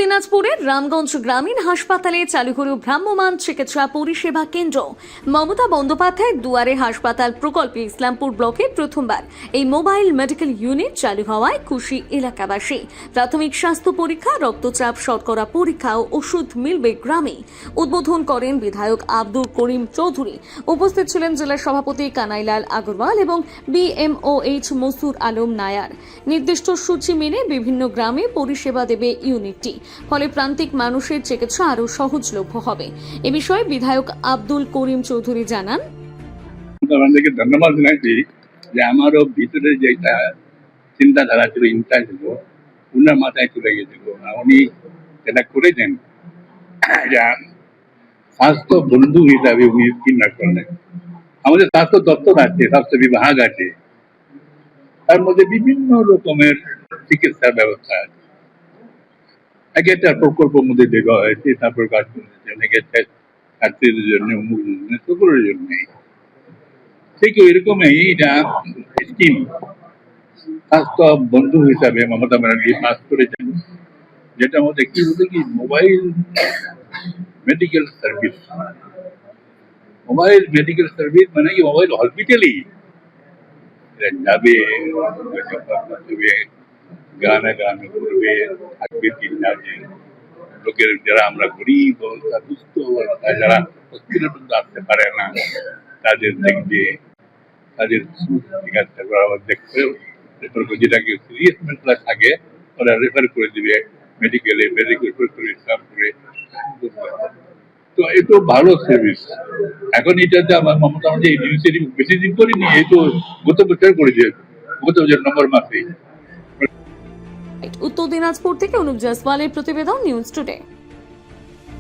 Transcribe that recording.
দিনাজপুরের রামগঞ্জ গ্রামীণ হাসপাতালে চালু হল ভ্রাম্যমাণ চিকিৎসা পরিষেবা কেন্দ্র। মমতা বন্দ্যোপাধ্যায়ের দুয়ারে হাসপাতাল প্রকল্পে ইসলামপুর ব্লকে প্রথমবার এই মোবাইল মেডিকেল ইউনিট চালু হওয়ায় খুশি এলাকাবাসী। প্রাথমিক স্বাস্থ্য পরীক্ষা, রক্তচাপ, শর্করা পরীক্ষা ও ওষুধ মিলবে গ্রামে। উদ্বোধন করেন বিধায়ক আব্দুল করিম চৌধুরী। উপস্থিত ছিলেন জেলা সভাপতি কানাইলাল আগরওয়াল এবং বিএমওএইচ মসুর আলম নায়ার। নির্দিষ্ট সূচি মেনে বিভিন্ন গ্রামে পরিষেবা দেবে ইউনিটটি, ফলে প্রান্তিক মানুষের চিকিৎসা আরো সহজলভ্য হবে। এ বিষয়ে বিধায়ক আব্দুল করিম চৌধুরী জানান, ধন্যবাদ জানাচ্ছি যে আমারও ভিতরে যেটা চিন্তাধারা ছিল, ইচ্ছা ছিল, উনার মাথায় চলে গেছিল। উনি যেটা করেছেন, স্বাস্থ্য বন্ধু হিসাবে উনি চিন্তা করলেন। আমাদের স্বাস্থ্য দপ্তর আছে, স্বাস্থ্য বিভাগ আছে, তার মধ্যে বিভিন্ন রকমের চিকিৎসার ব্যবস্থা আছে। একটা প্রকল্পের মধ্যে দেওয়া হয়েছে, তারপর কাজ করেছে অনেকে ছাত্রীদের জন্য, সকলের জন্য। ঠিক এরকমই এটা স্কিম স্বাস্থ্য বন্ধু হিসাবে মমতা ব্যানার্জি পাস করেছেন, যেটার মধ্যে কি বলতে কি mobile medical service. Mobile medical service মানে কি মোবাইল হসপিটালই যাবে, গ্রামে গ্রামে ঘুরবে, থাকবে 3 দিন। লোকের যারা আমরা গরিব অবস্থা, দুস্থ অবস্থা, যারা হসপিটাল পর্যন্ত আসতে পারে না, তাদের দেখবে, তাদের চিকিৎসা করা দেখবে, রেফার করে, যেটাকে সিরিয়াস মেন্টাল থাকে ওরা রেফার করে দিবে মেডিকেলে, মেডিকেল করে সব করে। তো এ তো ভালো সার্ভিস। এখন এটাতে আমার মমতা আমাদের এই ইনিশিয়েটিভ বেশি দিন করিনি, এই তো গত বছর করেছে, গত বছর নম্বর মাসে। উত্তর দিনাজপুর থেকে অনুপ জয়সওয়ালের প্রতিবেদন, নিউজ টুডে।